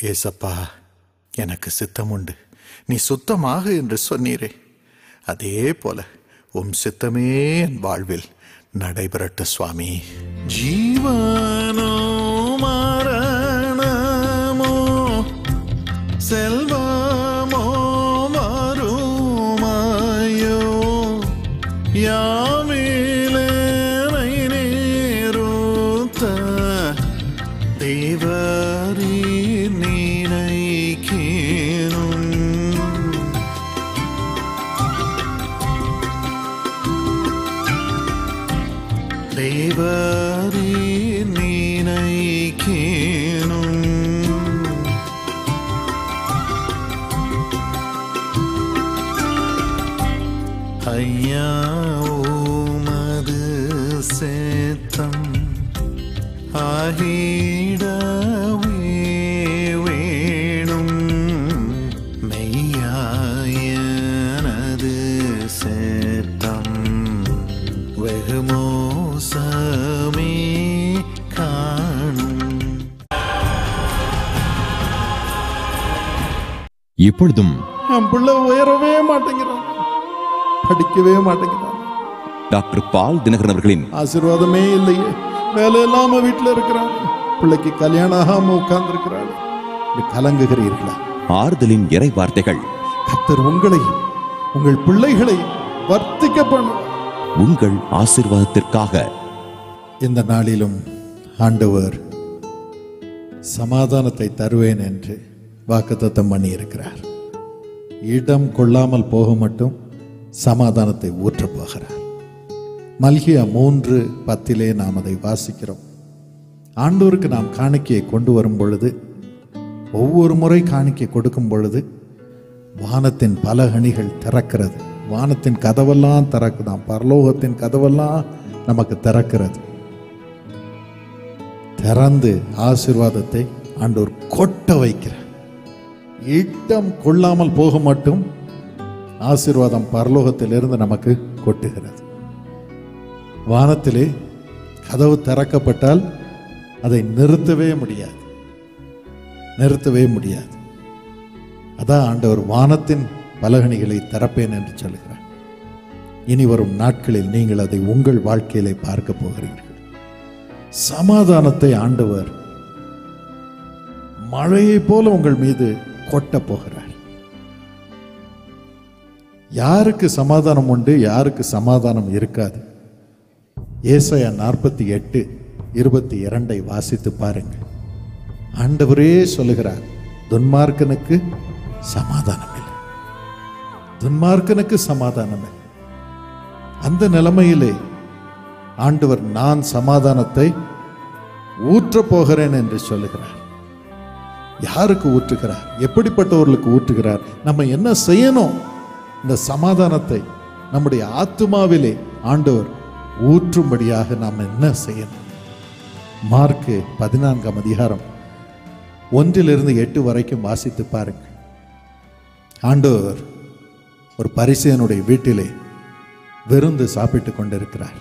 ஏசப்பா, எனக்கு சித்தம் உண்டு, நீ சுத்தமாக என்று சொன்னீரே, அதே போல உம் சித்தமே என் வாழ்வில் நடைபெறட்ட சுவாமி. ஜீவனோ மரணமோ செல்வமோ மறுமாயோ யாமிலே நேருத்த தேவரீ நினைக்கேனும். தேவரீ நினைக்கேனும். ஐயா உமது சேத்தம் ஆகிடவே வேணும், மெய்யாயனது சேத்தம் வெகுமோசமே காணும். இப்பொழுதும் என் பிள்ளை உயரவே மாட்டேங்கிறான், படிக்கவே மாட்டேங்கிறான். டாக்டர் பால் தினகரன் அவர்களின் ஆசீர்வாதமே இல்லையே, வேலை இல்லாம வீட்டுல இருக்கிறான், பிள்ளைக்கு கல்யாணம் ஆகாம உட்கார்ந்து இருக்கிறாள். கலங்குகிறீர்களா? ஆறுதலின் இறை வார்த்தைகள். கர்த்தர் உங்களையும் உங்கள் பிள்ளைகளையும் வர்த்திக்க பண்ணும். உங்கள் ஆசீர்வாதத்திற்காக இந்த நாளிலும் ஆண்டவர் சமாதானத்தை தருவேன் என்று வாக்குத்தத்தம் பண்ணி இருக்கிறார். இடம் கொள்ளாமல் போக மட்டும் சமாதானத்தை ஊற்றப் போகிறார். மல்கியா 3:10 நாம் அதை வாசிக்கிறோம். ஆண்டவருக்கு நாம் காணிக்கையை கொண்டு வரும் பொழுது, ஒவ்வொரு முறை காணிக்கை கொடுக்கும் பொழுது வானத்தின் பல கனிகள் திறக்கிறது, வானத்தின் கதவெல்லாம் திறக்குதாம், பரலோகத்தின் கதவெல்லாம் நமக்கு திறக்கிறது. திறந்து ஆசீர்வாதத்தை ஆண்டவர் கொட்ட வைக்கிறார். இடம் கொள்ளாமல் போக மட்டும் ஆசீர்வாதம் பரலோகத்திலிருந்து நமக்கு கொட்டுகிறது. வானத்திலே கதவு திறக்கப்பட்டால் அதை நிறுத்தவே முடியாது, நிறுத்தவே முடியாது. அதான் ஆண்டவர் வானத்தின் பலகணிகளை திறப்பேன் என்று சொல்கிறார். இனி வரும் நாட்களில் நீங்கள் அதை உங்கள் வாழ்க்கையிலே பார்க்க போகிறீர்கள். சமாதானத்தை ஆண்டவர் மழையை போல உங்கள் மீது கொட்ட போகிறார். யாருக்கு சமாதானம் உண்டு, யாருக்கு சமாதானம் இருக்காது? ஏசாயா 48:22 வாசித்து பாருங்கள். ஆண்டவரே சொல்லுகிறார், துன்மார்க்கனுக்கு சமாதானம் இல்லை, துன்மார்க்கனுக்கு சமாதானம் இல்லை. அந்த நிலைமையிலே ஆண்டவர் நான் சமாதானத்தை ஊற்றப் போகிறேன் என்று சொல்லுகிறார். யாருக்கு ஊற்றுகிறார்? எப்படிப்பட்டவர்களுக்கு ஊற்றுகிறார்? நம்ம என்ன செய்யணும்? இந்த சமாதானத்தை நம்முடைய ஆத்துமாவிலே ஆண்டவர் ஊற்றும்படியாக நாம் என்ன செய்யணும்? மார்க்கு 14:1-8 வரைக்கும் வாசித்து பாருங்கள். ஆண்டவர் ஒரு பரிசேயனுடைய வீட்டிலே விருந்து சாப்பிட்டு கொண்டிருக்கிறார்.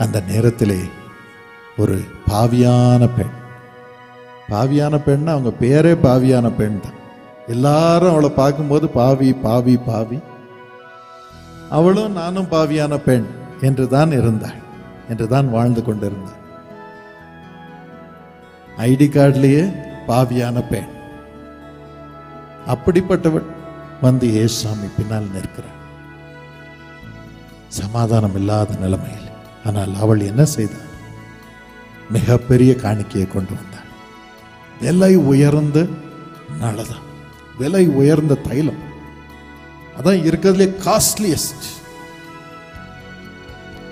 அந்த நேரத்திலே ஒரு பாவியான பெண், பாவியான பெண், அவங்க பேரே பாவியான பெண் தான். எல்லாரும் அவளை பார்க்கும்போது பாவி பாவி பாவி, அவளும் நானும் பாவியான பெண் என்றுதான் இருந்தாள், என்றுதான் வாழ்ந்து கொண்டிருந்தாள். ஐடி கார்டுலேயே பாவியான பெண். அப்படிப்பட்டவள் வந்து ஏசாமி பின்னால் நிற்கிறாள், சமாதானம் இல்லாத நிலைமையில். ஆனால் அவள் என்ன செய்தாள்? மிகப்பெரிய காணிக்கையை கொண்டு வந்தாள். விலை உயர்ந்த நலதான், விலை உயர்ந்த தைலம், அதான் இருக்கிறதுலே காஸ்ட்லியஸ்ட்.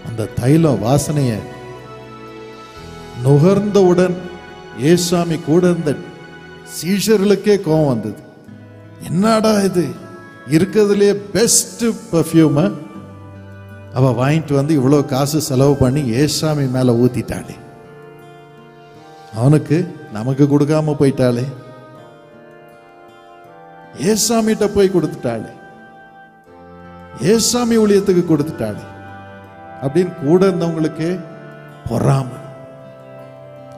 அந்த தைல வாசனைய நுகர்ந்தவுடன் ஏசாமி கூட இருந்த சீஷர்களுக்கே கோபம் வந்தது. என்னடா இது, இருக்கிறதுலே பெஸ்ட் பர்ஃப்யூம அவ வாங்கிட்டு வந்து இவ்வளவு காசு செலவு பண்ணி ஏசாமி மேல ஊத்திட்டாளே, அவனுக்கு நமக்கு கொடுக்காம போயிட்டாளே, ஏசாமிட்ட போய் கொடுத்துட்டாளே, ஏசாமி ஊழியத்துக்கு கொடுத்துட்டாளே அப்படின்னு கூட இருந்தவங்களுக்கு பொறாமை.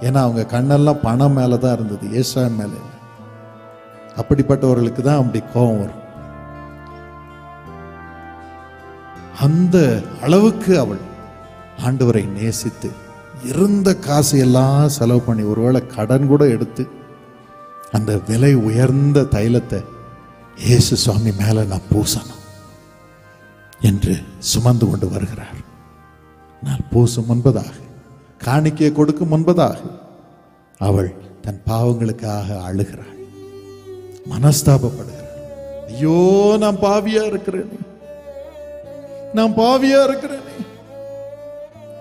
ஏன்னா அவங்க கண்ணெல்லாம் பணம் மேலே தான் இருந்தது, ஏசாயா மேலே. அப்படிப்பட்டவர்களுக்கு தான் அப்படி கோபம் வரும். அந்த அளவுக்கு அவள் ஆண்டவரை நேசித்து இருந்த காசு எல்லாம் செலவு பண்ணி, ஒருவேளை கடன் கூட எடுத்து அந்த விலை உயர்ந்த தைலத்தை இயேசு சுவாமி மேல நான் பூசணும் என்று சுமந்து கொண்டு வருகிறார். நான் பூசும் முன்பதாக, காணிக்கையை கொடுக்கும் முன்பதாக அவள் தன் பாவங்களுக்காக அழுகிறாள், மனஸ்தாபப்படுகிறாள். ஐயோ, நான் பாவியா இருக்கிறேனே, நான் பாவியா இருக்கிறேனே,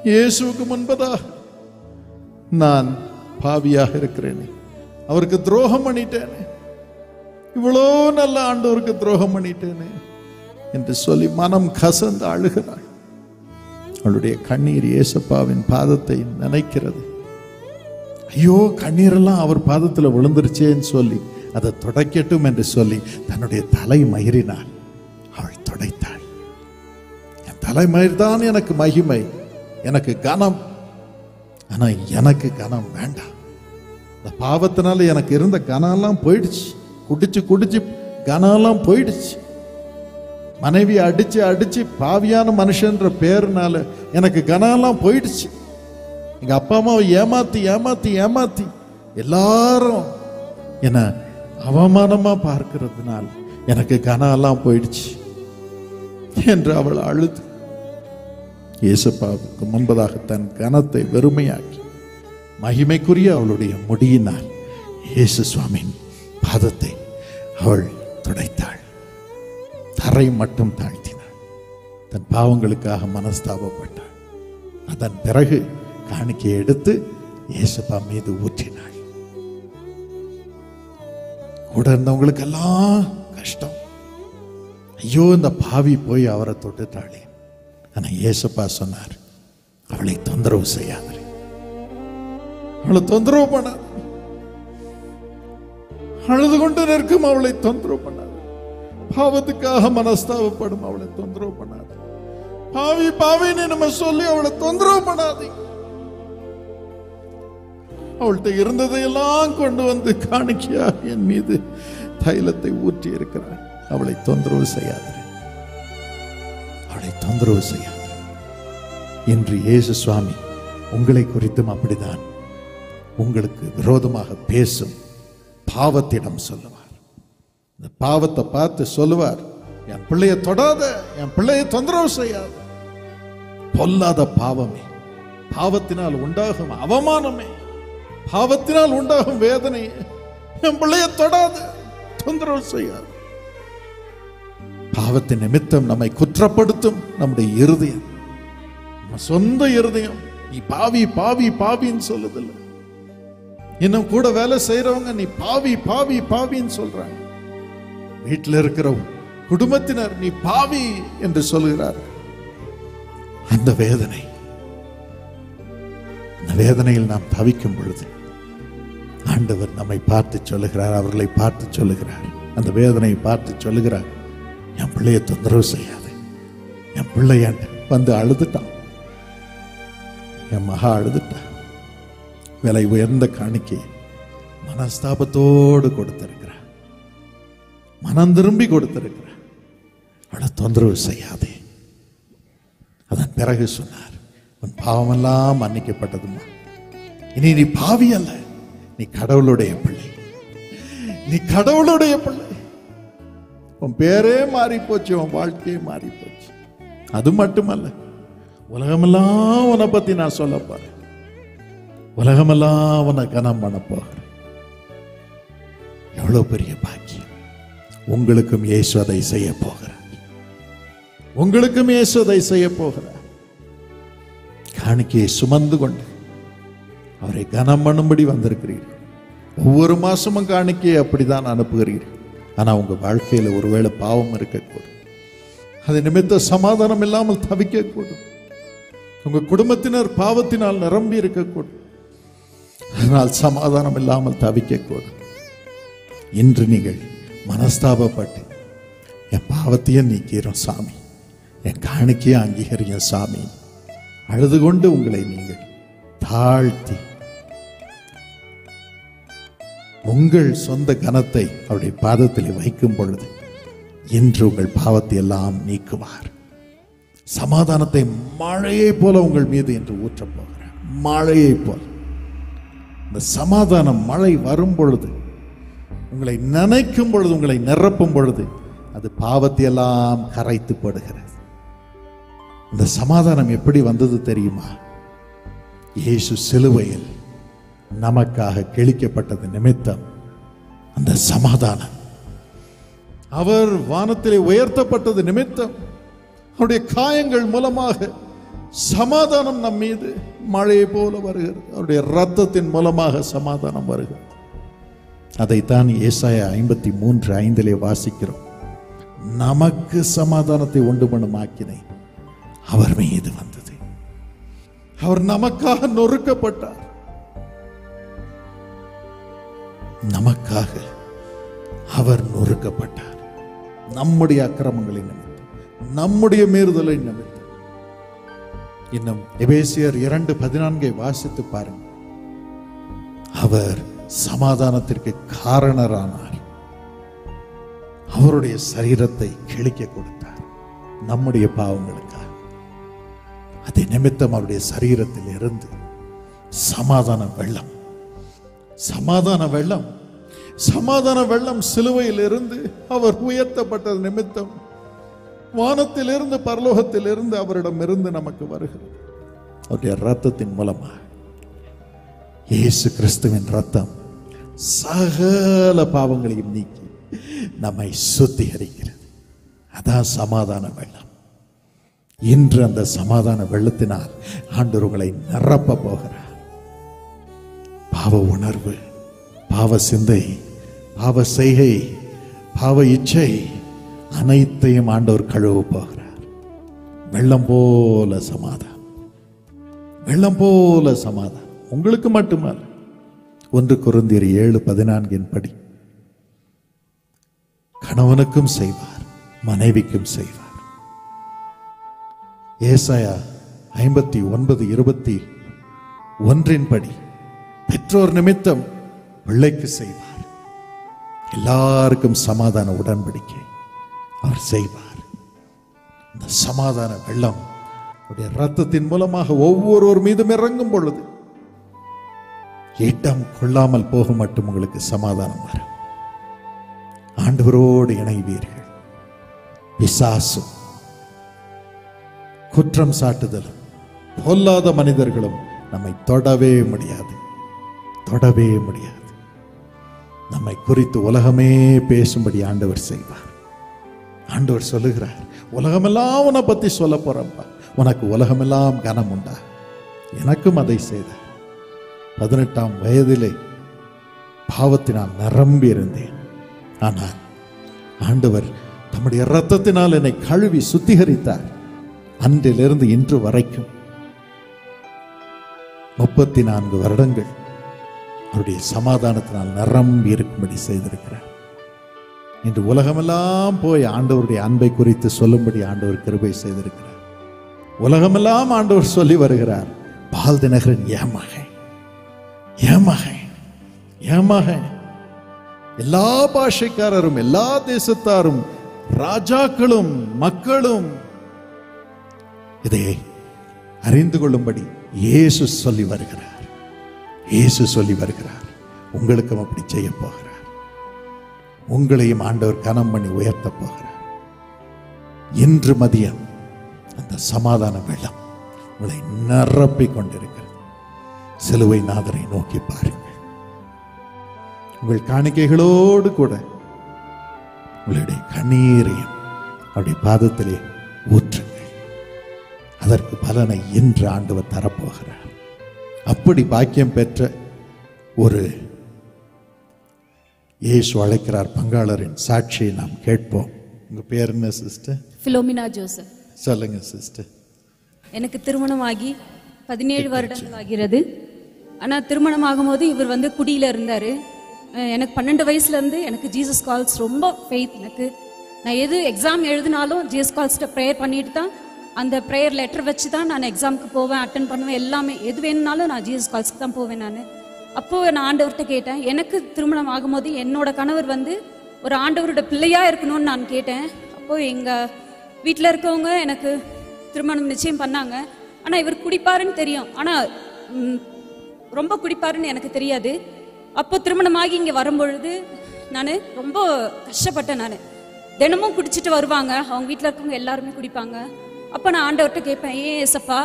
இயேசுவுக்கு முன்பதாக நான் பாவியாக இருக்கிறேனே, அவருக்கு துரோகம் பண்ணிட்டேனே, இவ்வளோ நல்ல ஆண்டவருக்கு துரோகம் பண்ணிட்டேனே என்று சொல்லி மனம் கசந்து அழுகிறாள். அவளுடைய கண்ணீர் இயேசப்பாவின் பாதத்தை நினைக்கிறது. ஐயோ, கண்ணீரெல்லாம் அவர் பாதத்தில் விழுந்துருச்சேன்னு சொல்லி அதை துடைக்கட்டும் என்று சொல்லி தன்னுடைய தலை மயிரினாள். அவள் துடைத்தாள். என் தலைமயிர் தான் எனக்கு மகிமை, எனக்கு கனம். ஆனா எனக்கு கனம் வேண்டாம். இந்த பாவத்தினால எனக்கு இருந்த கனம்லாம் போயிடுச்சு. குடிச்சு குடிச்சு கனம்லாம் போயிடுச்சு. மனைவி அடிச்சு அடிச்சு பாவியான மனுஷன்ற பேருனால எனக்கு கனம்லாம் போயிடுச்சு. எங்க அப்பா அம்மாவை ஏமாத்தி ஏமாத்தி ஏமாத்தி எல்லாரும் என்ன அவமானமா பார்க்கிறதுனால எனக்கு கனம்லாம் போயிடுச்சு என்று அவள் அழுது இயேசுப்பாவுக்கு முன்பதாக தன் கனத்தை வெறுமையாக்கி மகிமைக்குரிய அவளுடைய முடியினால் இயேசு சுவாமியின் பாதத்தை அவள் துடைத்தாள். தரை மட்டும் தாழ்த்தினாள். தன் பாவங்களுக்காக மனஸ்தாபப்பட்டாள். அதன் பிறகு காணிக்கையை எடுத்து இயேசுப்பா மீது ஊற்றினாள். கூட இருந்தவங்களுக்கெல்லாம் கஷ்டம். ஐயோ, இந்த பாவி போய் அவரை தொட்டுட்டாளே. ஆனா இயேசுப்பா சொன்னார், அவளை தொந்தரவு செய்யாதே, அவளை தொந்தரவு பண்ணாத, அழுது கொண்டு நிற்கும் அவளை தொந்தரவு பண்ணாத, பாவத்துக்காக மனஸ்தாபப்படும் அவளை தொந்தரவு பண்ணாத, பாவி பாவின்னு நம்ம சொல்லி அவளை தொந்தரவு பண்ணாதே. அவள்கிட்ட இருந்ததையெல்லாம் கொண்டு வந்து காணிக்கையா என் மீது தைலத்தை ஊற்றி இருக்கிறாள். அவளை தொந்தரவு செய்யாதே, அவளை தொந்தரவு செய்யாதே. இன்று இயேசு சுவாமி உங்களை குறித்தும் அப்படிதான் உங்களுக்கு விரோதமாக பேசும் பாவத்திடம் சொல்லுவார். இந்த பாவத்தை பார்த்து சொல்லுவார், என் பிள்ளைய தொடாத, என் பிள்ளையை தொந்தரவு செய்யாத, பொல்லாத பாவமே, பாவத்தினால் உண்டாகும் அவமானமே, பாவத்தினால் உண்டாகும் வேதனை, என் பிள்ளைய தொடாத, தொந்தரவு செய்யாது. பாவத்தின் நிமித்தம் நம்மை குற்றப்படுத்தும் நம்முடைய இருதயம், நம்ம சொந்த இருதயம், நீ பாவி பாவி பாவின்னு சொல்லுதில்லை. இன்னும் கூட வேலை செய்யறவங்க நீ பாவி பாவி பாவின்னு சொல்றாங்க. வீட்டில் இருக்கிற குடும்பத்தினர் நீ பாவி என்று சொல்கிறார். அந்த வேதனை, அந்த வேதனையில் நாம் தவிக்கும் பொழுது ஆண்டவர் நம்மை பார்த்து சொல்லுகிறார், அவர்களை பார்த்து சொல்லுகிறார், அந்த வேதனையை பார்த்து சொல்லுகிறார், என் பிள்ளைய தொந்தரவு செய்யாது. என் பிள்ளை வந்து அழுதுட்டான், என் மகா அழுதுட்டான். விலை உயர்ந்த காணிக்கை மனஸ்தாபத்தோடு கொடுத்திருக்கிறார், மனம் திரும்பி கொடுத்திருக்கிறார். அவளை தொந்தரவு செய்யாதே. அதன் பிறகு சொன்னார், உன் பாவமெல்லாம் மன்னிக்கப்பட்டதுமா, இனி நீ பாவி அல்ல, நீ கடவுளுடைய பிள்ளை, நீ கடவுளுடைய பிள்ளை. உன் பேரே மாறி போச்சு, உன் வாழ்க்கையே மாறி போச்சு. அது மட்டுமல்ல, உலகமெல்லாம் உன்னை பத்தி நான் சொல்ல போறேன், உலகமெல்லாம் உன்னை கனம் பண்ண போகிறேன். எவ்வளவு பெரிய பாக்கியம். உங்களுக்கும் இயேசு அதை செய்ய போகிறார், உங்களுக்கும் இயேசு அதை செய்ய போகிறார். காணிக்கையை சுமந்து கொண்டு அவரை கனம் பண்ணும்படி வந்திருக்கிறீர்கள். ஒவ்வொரு மாசமும் காணிக்கையை அப்படிதான் அனுப்புகிறீர்கள். ஆனா உங்க வாழ்க்கையில ஒருவேளை பாவம் இருக்கக்கூடும், அது நிமித்த சமாதானம் இல்லாமல் தவிக்கக்கூடும், உங்க குடும்பத்தினர் பாவத்தினால் நிரம்பி இருக்கக்கூடும், அதனால் சமாதானம் இல்லாமல் தவிக்கக்கூடும். இன்று நீங்கள் மனஸ்தாபப்பட்டு என் பாவத்தையும் நீக்கிறோம் சாமி, என் காணிக்கையை அங்கீகரியும் சாமி, அழுது கொண்டு உங்களை நீங்கள் தாழ்த்தி உங்கள் சொந்த கனத்தை அவருடைய பாதத்தில் வைக்கும் பொழுது இன்று உங்கள் பாவத்தை எல்லாம் நீக்குவார். சமாதானத்தை மழையை போல உங்கள் மீது என்று ஊற்றப் போகிறார். மழையை போல இந்த சமாதானம் மழை வரும் பொழுது, உங்களை நினைக்கும் பொழுது, உங்களை நிரப்பும் பொழுது அது பாவத்தை எல்லாம் கரைத்து போடுகிறது. இந்த சமாதானம் எப்படி வந்தது தெரியுமா? இயேசு சிலுவையில் நமக்காக கிழிக்கப்பட்டது நிமித்தம் அந்த சமாதானம், அவர் வானத்திலே உயர்த்தப்பட்டது நிமித்தம், அவருடைய காயங்கள் மூலமாக சமாதானம் நம் மீது மழையை போல வருகிறது. அவருடைய இரத்தத்தின் மூலமாக சமாதானம் வருகிறது. அதைத்தான் ஏசாயா 53:5 வாசிக்கிறோம். நமக்கு சமாதானத்தை உண்டு பண்ணும் ஆக்கினை அவர் மீது வந்தது. அவர் நமக்காக நொறுக்கப்பட்டார். நமக்காக அவர் நொறுக்கப்பட்டார். நம்முடைய அக்கிரமங்களின் நிமித்தம், நம்முடைய மீறுதலை நிமித்தம். இன்னும் எபேசியர் 2:14 வாசித்து பாருங்க. அவர் சமாதானத்திற்கு காரணரானார். அவருடைய சரீரத்தை கிழிக்க கொடுத்தார் நம்முடைய பாவங்களுக்காக. அதை நிமித்தம் அவருடைய சரீரத்தில் இருந்து சமாதான வெள்ளம், சமாதான வெள்ளம், சமாதான வெள்ளம் சிலுவையில் இருந்து அவர் உயர்த்தப்பட்டது நிமித்தம் வானத்திலிருந்து பரலோகத்திலிருந்து அவரிடம் இருந்து நமக்கு வருகிறது. அவருடைய இரத்தத்தின் மூலமாக. இயேசு கிறிஸ்துவின் இரத்தம் சகல பாவங்களையும் நீக்கி நம்மை சுத்திகரிக்கிறது. அதான் சமாதான வெள்ளம். இன்று அந்த சமாதான வெள்ளத்தினால் ஆண்டவர் உங்களை நிரப்ப போகிறார். பாவ உணர்வு, பாவ சிந்தை, பாவ செய்கை, பாவ இச்சை அனைத்தையும் ஆண்டவர் கழுவ போகிறார். வெள்ளம் போல சமாதானம், வெள்ளம் போல சமாதானம். உங்களுக்கு மட்டுமல்ல, 1 கொரிந்தியர் 7:14 படி கணவனுக்கும் செய்வார், மனைவிக்கும் செய்வார். ஏசாயா 59:21 படி பெற்றோர் நிமித்தம் பிள்ளைக்கு செய்வார். எல்லாருக்கும் சமாதான உடன்படிக்கை அவர் செய்வார். இந்த சமாதான வெள்ளம் அவருடைய இரத்தத்தின் மூலமாக ஒவ்வொருவர் மீதும் இறங்கும் பொழுது இடம் கொள்ளாமல் போக மட்டும் உங்களுக்கு சமாதானம் வரும். ஆண்டவரோடு இணைவீர்கள். பிசாசும் குற்றம் சாட்டுதலும் பொல்லாத மனிதர்களும் நம்மை தொடவே முடியாது, தொடவே முடியாது. நம்மை குறித்து உலகமே பேசும்படி ஆண்டவர் செய்வார். ஆண்டவர் சொல்லுகிறார், உலகமெல்லாம் உன்னை பத்தி சொல்ல போறப்பா, உனக்கு உலகமெல்லாம் கனம் உண்டா? எனக்கும் அதை செய்தார். 18ஆம் வயதிலே பாவத்தினால் நிரம்பி இருந்தேன். ஆனால் ஆண்டவர் தம்முடைய இரத்தத்தினால் என்னை கழுவி சுத்திகரித்தார். அன்றிலிருந்து இன்று வரைக்கும் 34 வருடங்கள் அவருடைய சமாதானத்தினால் நிரம்பி இருக்கும்படி செய்திருக்கிறார். இன்று உலகமெல்லாம் போய் ஆண்டவருடைய அன்பை குறித்து சொல்லும்படி ஆண்டவர் கிருபை செய்திருக்கிறார். உலகமெல்லாம் ஆண்டவர் சொல்லி வருகிறார், பால் தினகரன் ஏமகன், ஏமகன், ஏமகன். எல்லா பாஷைக்காரரும், எல்லா தேசத்தாரும், ராஜாக்களும் மக்களும் இதை அறிந்து கொள்ளும்படி இயேசு சொல்லி வருகிறார். இயேசு சொல்லி வருகிறார். உங்களுக்கும் அப்படி செய்ய போகிறார். உங்களையும் ஆண்டவர் கனம் பண்ணி உயர்த்த போகிறார். இன்று மதியம் அந்த சமாதான வெள்ளம் உங்களை நிரப்பிக் கொண்டிருக்கிறது. சிலுவை நாதரை நோக்கி பாருங்கள். உங்கள் காணிக்கைகளோடு கூட உங்களுடைய கண்ணீரையும் அவருடைய பாதத்திலே ஊற்றுங்கள். அதற்கு பலனை இன்று ஆண்டவர் தரப்போகிறார். அப்படி பாக்கியம் பெற்ற ஒரு இயேசு அழைக்கிறார் பங்காளரின் சாட்சியை நாம் கேட்போம். உங்க பேர் என்ன சிஸ்டர்? பிலோமினா ஜோசப். சொல்லுங்க சிஸ்டர். எனக்கு திருமணமாகி 17 வருடங்கள் ஆகிறது. ஆனால் திருமணம் ஆகும்போது இவர் குடியில் இருந்தார். எனக்கு 12 வயசுலேருந்து எனக்கு ஜீசஸ் கால்ஸ் ரொம்ப ஃபெய்த். எனக்கு நான் எது எக்ஸாம் எழுதினாலும் ஜீசஸ் கால்ஸ்கிட்ட ப்ரேயர் பண்ணிட்டு தான், அந்த ப்ரேயர் லெட்டர் வச்சு தான் நான் எக்ஸாமுக்கு போவேன், அட்டன் பண்ணுவேன். எல்லாமே எது வேணும்னாலும் நான் ஜீசஸ் கால்ஸ்க்கு தான் போவேன். நான் அப்போ நான் ஆண்டவர்கிட்ட கேட்டேன், எனக்கு திருமணம் ஆகும்போது என்னோட கணவர் வந்து ஒரு ஆண்டவரோட பிள்ளையா இருக்கணும்னு நான் கேட்டேன். அப்போ எங்க வீட்டில் இருக்கவங்க எனக்கு திருமணம் நிச்சயம் பண்ணாங்க. ஆனால் இவர் குடிப்பாருன்னு தெரியும், ஆனால் ரொம்ப குடிப்பாருன்னு எனக்கு தெரியாது. அப்போ திருமணமாகி இங்கே வரும்பொழுது நான் ரொம்ப கஷ்டப்பட்டேன். நான் தினமும் குடிச்சிட்டு வருவாங்க, அவங்க வீட்டில் இருக்கவங்க எல்லாருமே குடிப்பாங்க. அப்போ நான் ஆண்டவர்கிட்ட கேட்பேன், ஏசப்பா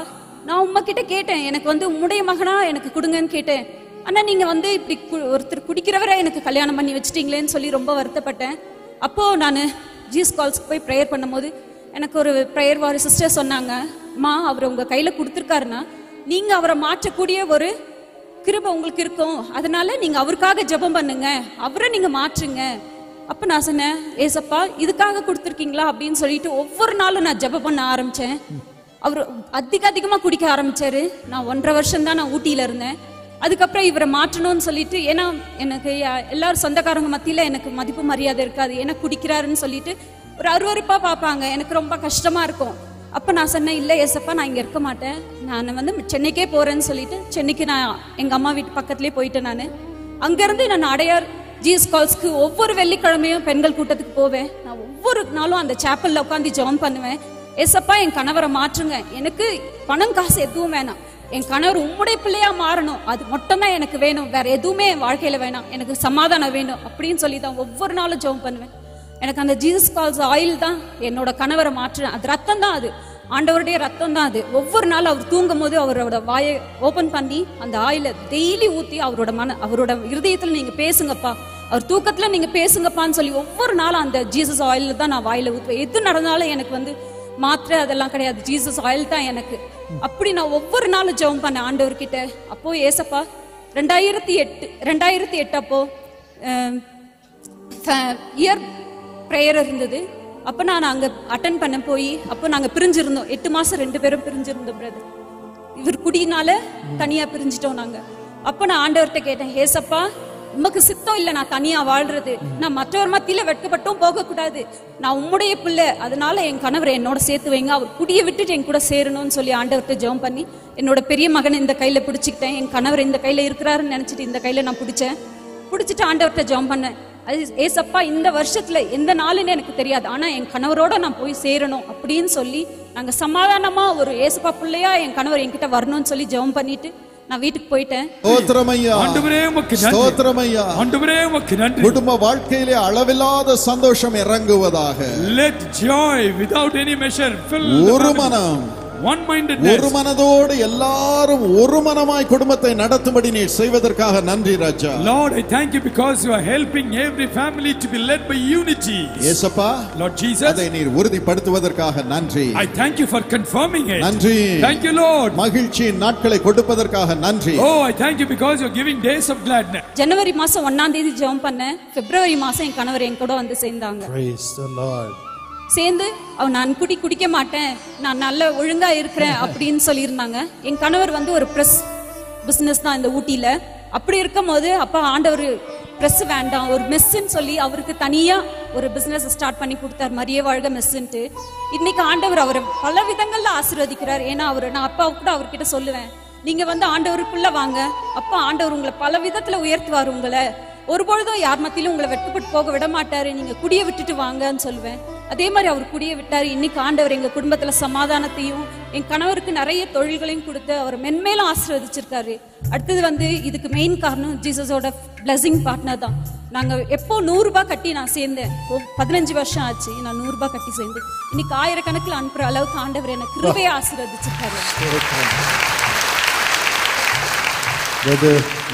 நான் உங்ககிட்ட கேட்டேன், எனக்கு வந்து உம்முடைய மகனா எனக்கு கொடுங்கன்னு கேட்டேன். ஆனால் நீங்கள் வந்து இப்படி ஒருத்தர் குடிக்கிறவரை எனக்கு கல்யாணம் பண்ணி வச்சுட்டீங்களேன்னு சொல்லி ரொம்ப வருத்தப்பட்டேன். அப்போது நான் ஜீசஸ் கால்ஸ்க்கு போய் ப்ரேயர் பண்ணும்போது எனக்கு ஒரு ப்ரேயர் வாரி சிஸ்டர் சொன்னாங்க, அம்மா அவர் உங்கள் கையில் கொடுத்துருக்காருன்னா நீங்கள் அவரை மாற்றக்கூடிய ஒரு கிருபை உங்களுக்கு இருக்கும், அதனால நீங்கள் அவருக்காக ஜெபம் பண்ணுங்க, அவரை நீங்கள் மாற்றுங்க. அப்போ நான் சொன்னேன், ஏசப்பா இதுக்காக கொடுத்துருக்கீங்களா அப்படின்னு சொல்லிட்டு ஒவ்வொரு நாளும் நான் ஜெபம் பண்ண ஆரம்பித்தேன். அவர் அதிகமாக குடிக்க ஆரம்பித்தார். நான் 1.5 வருஷம் தான் நான் ஊட்டியில் இருந்தேன். அதுக்கப்புறம் இவரை மாற்றணும்னு சொல்லிட்டு, ஏன்னா எனக்கு எல்லாரும் சொந்தக்காரங்க மத்தியில் எனக்கு மதிப்பு மரியாதை இருக்காது, ஏன்னா குடிக்கிறாருன்னு சொல்லிட்டு ஒரு அருவருப்பாக பார்ப்பாங்க, எனக்கு ரொம்ப கஷ்டமாக இருக்கும். அப்போ நான் சொன்னேன், இல்லை ஏசப்பா நான் இங்கே இருக்க மாட்டேன், நான் வந்து சென்னைக்கே போகிறேன்னு சொல்லிட்டு சென்னைக்கு நான் எங்கள் அம்மா வீட்டு பக்கத்துலேயே போயிட்டேன். நான் அங்கேருந்து நான் அடையார் ஜீசஸ் கால்ஸ்க்கு ஒவ்வொரு வெள்ளிக்கிழமையும் பெண்கள் கூட்டத்துக்கு போவேன். நான் ஒவ்வொரு நாளும் அந்த சேப்பலில் உட்காந்து ஜெபம் பண்ணுவேன். ஏசப்பா என் கணவரை மாற்றுங்க, எனக்கு பணம் காசு எதுவும் வேணாம், என் கணவர் உம்முடைய பிள்ளையா மாறணும், அது மட்டும்தான் எனக்கு வேணும், வேற எதுவுமே என் வாழ்க்கையில வேணாம், எனக்கு சமாதானம் வேணும் அப்படின்னு சொல்லி தான் ஒவ்வொரு நாளும் ஜெபம் பண்ணுவேன். எனக்கு அந்த ஜீசஸ் கால்ஸ் ஆயில் தான் என்னோட கணவரை மாற்றுறேன். அது ரத்தம் தான், அது ஆண்டவருடைய ரத்தம் தான். அது ஒவ்வொரு நாள் அவர் தூங்கும் போது அவரோட வாயை ஓபன் பண்ணி அந்த ஆயிலை டெய்லி ஊற்றி அவரோட இருதயத்தில் நீங்க பேசுங்கப்பா, அவர் தூக்கத்துல நீங்க பேசுங்கப்பான்னு சொல்லி ஒவ்வொரு நாளும் அந்த ஜீசஸ் ஆயில தான் நான் வாயில ஊற்றுவேன். எது நடந்தாலும் எனக்கு வந்து மாத்திரை அதெல்லாம் கிடையாது, ஜீசஸ் ஆயில் தான் எனக்கு. அப்படி நான் ஒவ்வொரு நாளும் ஜெபம் பண்ணேன் ஆண்டவர்கிட்ட. அப்போ ஏசப்பா 2008 அப்போ இயர் ப்ரேயர் இருந்தது. அப்போ நான் அங்கே அட்டன் பண்ண போய், அப்போ நாங்கள் பிரிஞ்சிருந்தோம், 8 மாதம் 2 பேரும் பிரிஞ்சிருந்தோம் பிரதர். இவர் குடியினால தனியாக பிரிஞ்சிட்டோம் நாங்கள். அப்போ நான் ஆண்டவர்கிட்ட கேட்டேன், ஏசப்பா உமக்கு சித்தம் இல்லை நான் தனியாக வாழ்றது, நான் மற்றவர் மத்தியில் வெட்கப்பட்டும் போகக்கூடாது, நான் உம்முடைய பிள்ளை, அதனால என் கணவரை என்னோட சேர்த்து வைங்க, அவர் குடியை விட்டுட்டு என் கூட சேரணும்னு சொல்லி ஆண்டவர்கிட்ட ஜெபம் பண்ணி என்னோட பெரிய மகனை இந்த கையில் பிடிச்சிக்கிட்டேன். என் கணவர் இந்த கையில் இருக்கிறாருன்னு நினச்சிட்டு இந்த கையில் நான் பிடிச்சிட்டு ஆண்டவர்கிட்ட ஜெபம் பண்ணேன். அது ஏசப்பா இந்த வருஷத்துல எந்த நாளுன்னு எனக்கு தெரியாது, ஆனா என் கணவரோட நான் போய் சேரணும் அப்படின்னு சொல்லி நாங்க சமாதானமா ஒரு ஏசப்பா பிள்ளையா என் கணவர் என்கிட்ட வரணும்னு சொல்லி ஜெபம் பண்ணிட்டு நான் வீட்டுக்கு போயிட்டேன். குடும்ப வாழ்க்கையிலே அளவில்லாத சந்தோஷம் இறங்குவதாக. Let joy without any measure fill ஒரு மனம், one mindedness. ஒரு மனதோடு எல்லாரும் ஒரு மனமாய் குடும்பத்தை நடத்தும்படி நீ செய்வதற்காக நன்றி ராஜா. Lord, I thank you because you are helping every family to be led by unity. இயேசுப்பா, Lord Jesus, அதை நீர் உறுதிப்படுத்துவதற்காக நன்றி. I thank you for confirming it. நன்றி. Thank you Lord. மகிழ்ச்சியின் நாட்களை கொடுப்பதற்காக நன்றி. Oh, I thank you because you are giving days of gladness. ஜனவரி மாசம் 1ஆம் தேதி ஜெபம் பண்ணேன். பிப்ரவரி மாசம் என் கணவர் என் கூட வந்து சேர்ந்தாங்க. Praise the Lord. சேர்ந்து நான் குடிக்க மாட்டேன், நான் நல்ல ஒழுங்கா இருக்கிறேன் அப்படின்னு சொல்லியிருந்தாங்க. என் கணவர் வந்து ஒரு ப்ரெஸ் பிஸ்னஸ் தான் இந்த ஊட்டியில. அப்படி இருக்கும் போது அப்பா ஆண்டவர் ப்ரெஸ் வேண்டாம், ஒரு மெஸ்ஸுன்னு சொல்லி அவருக்கு தனியா ஒரு பிஸ்னஸ் ஸ்டார்ட் பண்ணி கொடுத்தார், மரிய வாழ்க மெஸ்ஸுன்ட்டு. இன்னைக்கு ஆண்டவர் அவரை பல விதங்கள்ல ஆசீர்வதிக்கிறார். ஏன்னா நான் அப்பாவுக்கு கூட அவர்கிட்ட சொல்லுவேன், நீங்க வந்து ஆண்டவருக்குள்ள வாங்க, அப்பா ஆண்டவர் உங்களை பல விதத்துல உயர்த்துவார், உங்களை ஒருபொழுதும் யார் மத்தியிலும் உங்களை வெட்கப்பட்டு போக விட மாட்டாரு, நீங்க குடியை விட்டுட்டு வாங்கன்னு சொல்லுவேன். அதே மாதிரி அவர் குடியை விட்டாரு. இன்னைக்கு ஆண்டவர் எங்க குடும்பத்துல சமாதானத்தையும் என் கணவருக்கு நிறைய தொழில்களையும் கொடுத்து அவர் மென்மேலும் ஆசீர்வதிச்சிருக்காரு. அடுத்தது வந்து இதுக்கு மெயின் காரணம் ஜீசஸோட பிளஸிங் பார்ட்னர் தான். நாங்க எப்போ 100 ரூபாய் கட்டி நான் சேர்ந்தேன், 15 வருஷம் ஆச்சு நான் 100 ரூபாய் கட்டி சேர்ந்து, இன்னைக்கு ஆயிரக்கணக்கில் அனுப்புற அளவுக்கு ஆண்டவர் எனக்கு கிருபையை ஆசீர்வதிச்சிருக்காரு.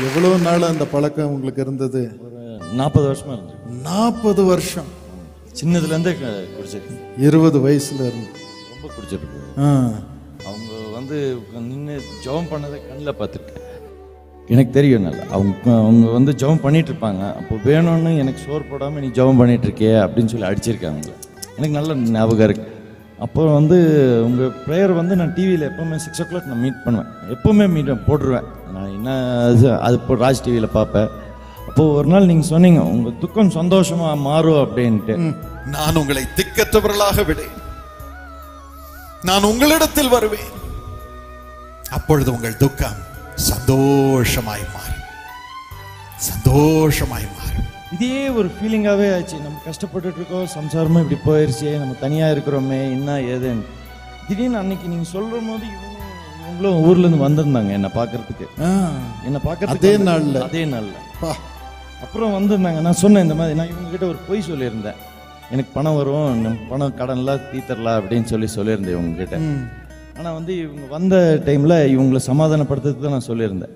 எவ்வளவு நாள் அந்த பழக்கம் உங்களுக்கு இருந்தது? ஒரு 40 வருஷமா இருந்தது. 40 வருஷம் சின்னதுலேருந்தே குடிச்சிருக்கேன். 20 வயசுல இருந்து ரொம்ப குடிச்சிருக்கேன். அவங்க வந்து நின்று ஜெபம் பண்ணதை கண்ணில் பார்த்துருக்கேன், எனக்கு தெரியும் நல்லா. அவங்க வந்து ஜெபம் பண்ணிட்டு இருப்பாங்க, அப்போ வேணும்னு எனக்கு சோறு போடாமல் நீ ஜெபம் பண்ணிட்டு இருக்கியே அப்படின்னு சொல்லி அடிச்சிருக்காங்க. எனக்கு நல்ல ஞாபகம் இருக்கு. அப்போ வந்து உங்கள் ப்ரேயர் வந்து நான் டிவியில் எப்போவுமே 6 o'clock நான் மீட் பண்ணுவேன், எப்போவுமே போட்டுருவேன். நான் என்ன அது இப்போ ராஜ் டிவியில் பார்ப்பேன். அப்போது ஒரு நாள் நீங்கள் சொன்னீங்க உங்கள் துக்கம் சந்தோஷமாக மாறும் அப்படின்ட்டு. நான் உங்களை திக்கற்றவர்களாக விடேன், நான் உங்களிடத்தில் வருவேன், அப்பொழுது உங்கள் துக்கம் சந்தோஷமாய் மாறும். சந்தோஷமாய் மாறும். இதே ஒரு ஃபீலிங்காகவே ஆச்சு. நம்ம கஷ்டப்பட்டுட்டு இருக்கோம், சம்சாரமும் இப்படி போயிடுச்சு, நம்ம தனியாக இருக்கிறோமே, என்ன ஏதுன்னு. திடீர்னு அன்னைக்கு நீங்கள் சொல்கிற போது இவங்களும் ஊர்லேருந்து வந்திருந்தாங்க என்னை பார்க்கறதுக்கு. என்னை பார்க்கறதுக்கு அதே நாளில் அப்புறம் வந்திருந்தாங்க. நான் சொன்னேன் இந்த மாதிரி, நான் இவங்ககிட்ட ஒரு பொய் சொல்லியிருந்தேன், எனக்கு பணம் வரும், நம்ம பணம் கடன்லாம் தீர்த்தரலாம் அப்படின்னு சொல்லியிருந்தேன் இவங்ககிட்ட. ஆனால் வந்து இவங்க வந்த டைமில் இவங்களை சமாதானப்படுத்துறதுக்கு தான் நான் சொல்லியிருந்தேன்.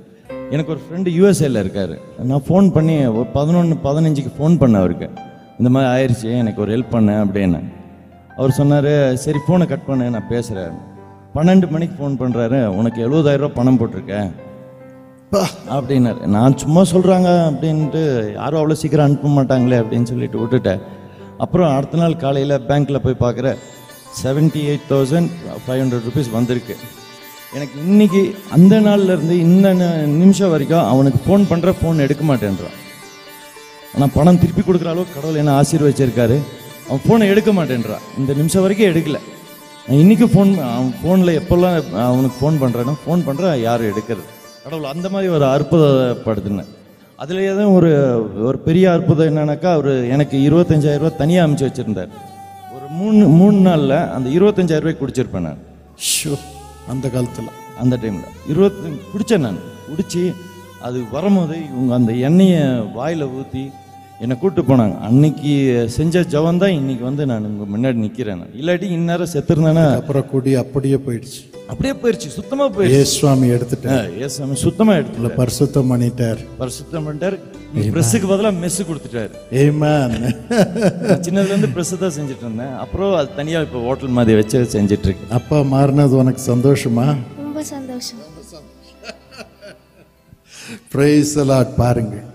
எனக்கு ஒரு ஃப்ரெண்டு யூஎஸ்ஏல இருக்கார். நான் ஃபோன் பண்ணி ஒரு 11:15 ஃபோன் பண்ணேன் அவருக்கு, இந்த மாதிரி ஆயிடுச்சு, எனக்கு ஒரு ஹெல்ப் பண்ணேன் அப்படின்னு. அவர் சொன்னார், சரி ஃபோனை கட் பண்ணு, நான் பேசுகிறேன். 12 மணிக்கு ஃபோன் பண்ணுறாரு, உனக்கு 70,000 ரூபா பணம் போட்டிருக்கேன் அப்படின்னாரு. நான் சும்மா சொல்கிறாங்க அப்படின்ட்டு, யாரும் அவ்வளோ சீக்கிரம் அனுப்ப மாட்டாங்களே அப்படின்னு சொல்லிட்டு விட்டுட்டேன். அப்புறம் அடுத்த நாள் காலையில் பேங்க்கில் போய் பார்க்குற 78,500 rupees வந்திருக்கு. எனக்கு இன்னைக்கு அந்த நாள்லேருந்து இந்த நிமிஷம் வரைக்கும் அவனுக்கு ஃபோன் பண்ணுற, ஃபோன் எடுக்க மாட்டேன்றான். ஆனால் பணம் திருப்பி கொடுக்குற அளவுக்கு கடவுள் என்ன ஆசீர்வச்சிருக்காரு. அவன் ஃபோனை எடுக்க மாட்டேன்றான், இந்த நிமிஷம் வரைக்கும் எடுக்கல. நான் இன்றைக்கும் அவன் ஃபோனில் எப்போல்லாம் அவனுக்கு ஃபோன் பண்ணுறேன்னா ஃபோன் பண்ணுற, யாரும் எடுக்கிறது. கடவுள் அந்த மாதிரி ஒரு அற்புதப்படுத்தினேன். அதில் எதுவும் ஒரு பெரிய அற்புதம் என்னன்னாக்கா, அவர் எனக்கு 25,000 ரூபா தனியாக அனுப்பிச்சு வச்சுருந்தார். ஒரு மூணு நாளில் அந்த 25,000 ரூபாய்க்கு குடிச்சிருப்பேன் நான். அந்த காலத்தில் அந்த டைமில் 20 குடித்தேன் நான். குடித்து அது வரும்போது இவங்க அந்த எண்ணெயை வாயில் ஊற்றி என்னை கூப்பிட்டு போனாங்க. அன்னைக்கு செஞ்ச ஜபம் தான் இன்னைக்கு வந்து நான் உங்கள் முன்னாடி நிற்கிறேன். இல்லாட்டி இந்நேரம் செத்துருந்தேன்னா அப்புறம் கூடி அப்படியே போயிடுச்சு. அப்படியே போயிடுச்சு, சுத்தமாக போயிடுச்சு. ஏசுவாமி எடுத்துட்டேன். ஏசுவாமி சுத்தமாக எடுத்துல பரிசுத்தம் பண்ணிட்டார். பரிசுத்தம் பண்ணிட்டார். ப்ரெஸ்ஸுக்கு பதிலாக மெஸ்ஸு கொடுத்துட்டாரு. ஆமென். சின்னதுலேருந்து ப்ரெஸ்ஸு தான் செஞ்சுட்டு இருந்தேன். அப்புறம் அது தனியாக இப்போ ஹோட்டல் மாதிரி வச்சு செஞ்சுட்டு இருக்கு. அப்பா மாறினது உனக்கு சந்தோஷமா? ரொம்ப சந்தோஷம். Praise the Lord. பாருங்கள்,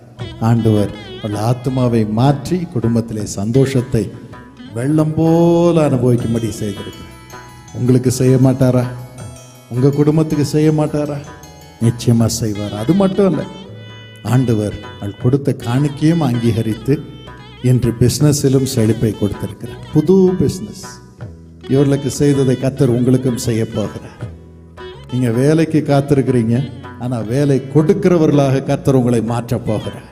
ஆண்டவர் உங்கள் ஆத்மாவை மாற்றி குடும்பத்திலே சந்தோஷத்தை வெள்ளம் போல அனுபவிக்கும்படி செய்திருக்கிறார். உங்களுக்கு செய்ய மாட்டாரா? உங்க குடும்பத்துக்கு செய்ய மாட்டாரா? நிச்சயமா செய்வார். அது மட்டும் இல்லை, ஆண்டவர் அவள் கொடுத்த காணிக்கையும் அங்கீகரித்து இன்று பிசினஸிலும் செழிப்பை கொடுத்திருக்கிறார். புது பிசினஸ் இவர்களுக்கு செய்ததை கர்த்தர் உங்களுக்கும் செய்ய போகிறார். நீங்க வேலைக்கு காத்திருக்கிறீங்க, ஆனா வேலை கொடுக்கிறவர்களாக கர்த்தர் உங்களை மாற்ற போகிறார்.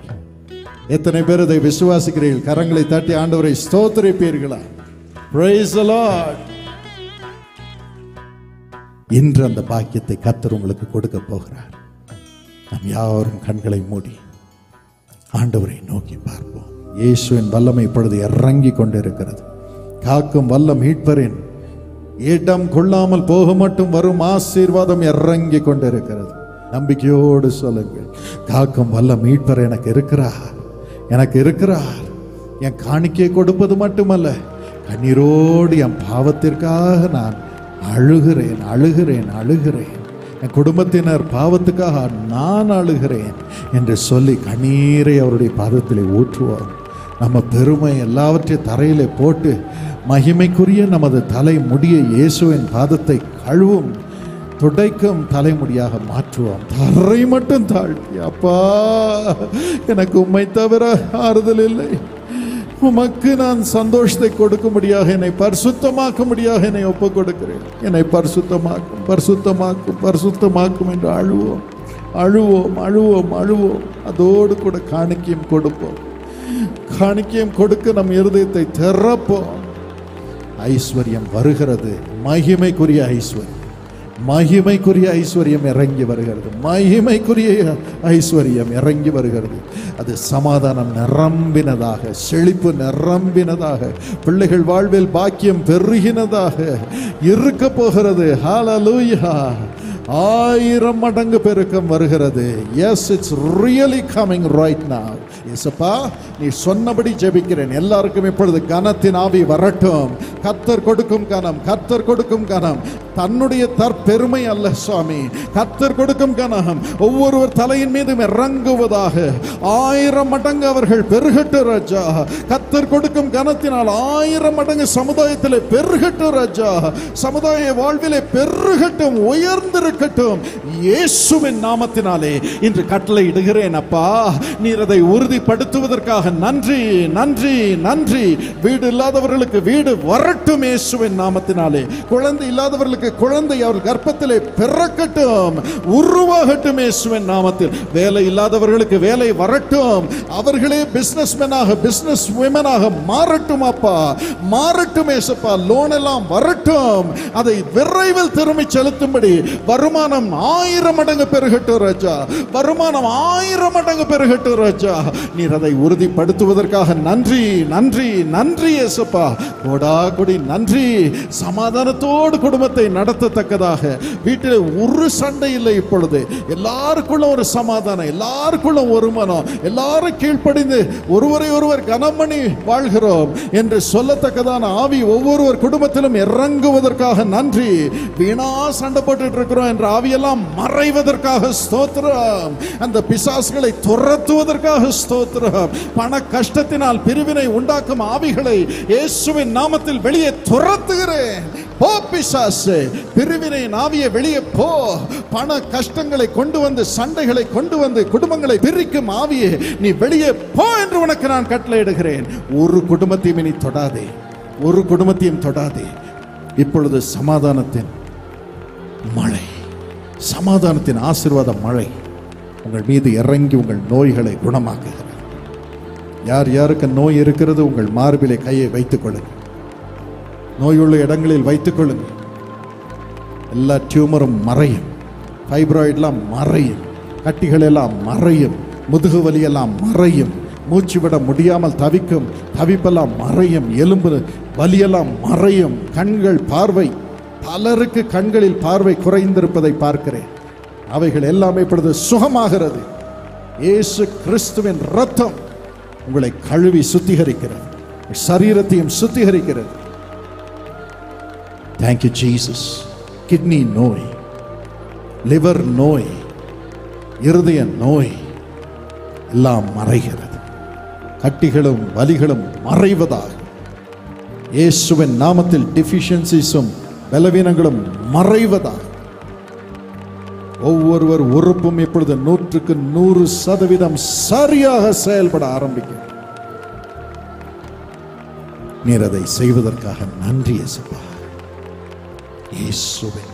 எத்தனை பேர் இதை விசுவாசிக்கிறீர்கள்? கரங்களை தட்டி ஆண்டவரை ஸ்தோத்திரிப்பீர்களா? Praise the Lord. இன்று அந்த பாக்கியத்தை கர்த்தர் உங்களுக்கு கொடுக்க போகிறார். நாம் யாரும் கண்களை மூடி ஆண்டவரை நோக்கி பார்ப்போம். இயேசுவின் வல்லமை இப்பொழுது இறங்கி கொண்டிருக்கிறது. காக்கும் வல்லம் மீட்பரின் இடம் கொள்ளாமல் போக மட்டும் வரும் ஆசீர்வாதம் இறங்கி கொண்டிருக்கிறது. நம்பிக்கையோடு சொல்லுங்கள், காக்கும் வல்லம் மீட்பர் எனக்கு இருக்கிறார், எனக்கு இருக்கிறார். என் காணிக்கை கொடுப்பது மட்டுமல்ல, கண்ணீரோடு என் பாவத்திற்காக நான் அழுகிறேன் அழுகிறேன் அழுகிறேன், என் குடும்பத்தினர் பாவத்துக்காக நான் அழுகிறேன் என்று சொல்லி கண்ணீரை அவருடைய பாதத்திலே ஊற்றுவோம். நம்ம பெருமை எல்லாவற்றையும் தரையிலே போட்டு மகிமைக்குரிய நமது தலை முடிய இயேசுவின் பாதத்தை கழுவும் துடைக்கும் தலைமுடியாக மாற்றுவோம். தரை மட்டும் தாழ்த்தி, அப்பா எனக்கு உம்மை தவிர ஆறுதல் இல்லை, உமக்கு நான் சந்தோஷத்தை கொடுக்கும்படியாக என்னை பரிசுத்தமாக்கும்படியாக என்னை ஒப்புக் கொடுக்கிறேன். என்னை பரிசுத்தமாக்கும் பரிசுத்தமாக்கும் பரிசுத்தமாக்கும் என்று அழுவோம் அழுவோம் அழுவோம் அழுவோம். அதோடு கூட காணிக்கையும் கொடுப்போம். காணிக்கையும் கொடுக்க நம் இருதயத்தை திறப்போம். ஐஸ்வர்யம் வருகிறது, மகிமைக்குரிய ஐஸ்வர்யம், மகிமைக்குரிய ஐஸ்வர்யம் இறங்கி வருகிறது, மகிமைக்குரிய ஐஸ்வர்யம் இறங்கி வருகிறது. அது சமாதானம் நிரம்பினதாக, செழிப்பு நிரம்பினதாக, பிள்ளைகள் வாழ்வில் பாக்கியம் பெருகினதாக இருக்க போகிறது. ஹல்லேலூயா. 1000 மடங்கு பெருக்கம் வருகிறது. Yes, it's really coming right now. இயேசுப்பா, நீ சொன்னபடி ஜெபிக்கிறேன். எல்லாருக்கும் இப்பொழுது கனத்தின் ஆவி வரட்டும். கர்த்தர் கொடுக்கும் கனம், கர்த்தர் கொடுக்கும் கனம் தன்னுடைய தற்பெருமை அல்ல சுவாமி. கர்த்தர் கொடுக்கும் கனம் ஒவ்வொருவர் தலையின் மீதும் இறங்குவதாக 1000 மடங்கு அவர்கள் பெருகட்டு ராஜா. கர்த்தர் கொடுக்கும் கனத்தினால் 1000 மடங்கு சமுதாயத்திலே பெருகட்டு ராஜா. சமுதாய வாழ்விலே பெருகட்டும், உயர்ந்திருக்கட்டும். இயேசுவின் நாமத்தினாலே இன்று கட்டளை இடுகிறேன் அப்பா. நீர் அதை உறுதிப்படுத்துவதற்காக நன்றி நன்றி நன்றி. வீடு இல்லாதவர்களுக்கு வீடு வரட்டும் இயேசுவின் நாமத்தினாலே. குழந்தை இல்லாதவர்களுக்கு அவர்களுக்கு குழந்தை அவர் கர்ப்பத்திலே பிறக்கட்டும், உருவாகட்டும் இயேசுவின் நாமத்தில். வேலை இல்லாதவர்களுக்கு வேலை வரட்டும், அவர்களே பிசினஸ்மேனாக பிசினஸ் விமனாக மாறட்டும் அப்பா, மாறட்டும் ஏசப்பா. லோன் எல்லாம் வரட்டும், அதை விரைவில் திரும்பி செலுத்தும்படி வருமானம் 1000 மடங்கு பெருகட்டும் ராஜா, வருமானம் 1000 மடங்கு பெருகட்டும் ராஜா. நீர் அதை உறுதிப்படுத்துவதற்காக நன்றி நன்றி நன்றி ஏசப்பா, கோடா கொடி நன்றி. சமாதானத்தோடு குடும்பத்தை நடத்தத்தக்கதாக வீட்டில் ஒரு சண்டை இல்லை, இப்பொழுது எல்லாருக்குள்ள ஒரு சமாதானம், எல்லாருக்குள்ள ஒரு மனம், எல்லாரும் கீழ்ப்படிந்து ஒருவரை ஒருவர் கனமணி வாழ்கிறோம் என்று சொல்லத்தக்கதான ஆவி ஒவ்வொருவர் குடும்பத்திலும் இறங்குவதற்காக நன்றி. வீணா சண்டை போட்டுட்டு இருக்கிறோம் என்ற ஆவியெல்லாம் மறைவதற்காக ஸ்தோத்திரம், அந்த பிசாசுகளை துரத்துவதற்காக ஸ்தோத்திரம். பண கஷ்டத்தினால் பிரிவினை உண்டாக்கும் ஆவிகளை இயேசுவின் நாமத்தில் வெளியே துரத்துகிறேன். போ பிசாசே, பிரிவினை ஆவியை வெளியே போ. பண கஷ்டங்களை கொண்டு வந்து, சண்டைகளை கொண்டு வந்து குடும்பங்களை பிரிக்கும் ஆவியே நீ வெளியே போ என்று உனக்கு நான் கட்டளையிடுகிறேன். ஒரு குடும்பத்தையும் இனி தொடாதே, ஒரு குடும்பத்தையும் தொடாதே. இப்பொழுது சமாதானத்தின் மழை, சமாதானத்தின் ஆசீர்வாத மழை உங்கள் மீது இறங்கி உங்கள் நோய்களை குணமாக்குகிறார். யார் யாருக்கு நோய் இருக்கிறது உங்கள் மார்பிலே கையை வைத்துக் கொள்ளுங்கள், நோயுள்ள இடங்களில் வைத்துக் கொள்ளுங்கள். எல்லா டியூமரும் மறையும், ஃபைப்ராய்டெல்லாம் மறையும், கட்டிகள் எல்லாம் மறையும், முதுகு வலி எல்லாம் மறையும், மூச்சு விட முடியாமல் தவிக்கும் தவிப்பெல்லாம் மறையும், எலும்பு வலியெல்லாம் மறையும். கண்கள் பார்வை, பலருக்கு கண்களில் பார்வை குறைந்திருப்பதை பார்க்கிறேன், அவைகள் எல்லாமே இப்பொழுது சுகமாகிறது. இயேசு கிறிஸ்துவின் இரத்தம் உங்களை கழுவி சுத்திகரிக்கிறது, சரீரத்தையும் சுத்திகரிக்கிறது. Thank you Jesus. கிட்னி நோய், லிவர் நோய், இருதய நோய் எல்லாம் மறைகிறது, கட்டிகளும் வலிகளும் மறைவதாக இயேசுவின் நாமத்தில் டெஃபிஷியன்சிஸும் பலவீனங்களும் மறைவதாக. ஒவ்வொருவர் உறுப்பும் இப்பொழுது 100% சரியாக செயல்பட ஆரம்பிக்கும். நீர் அதை செய்வதற்காக நன்றி இயேசுவே.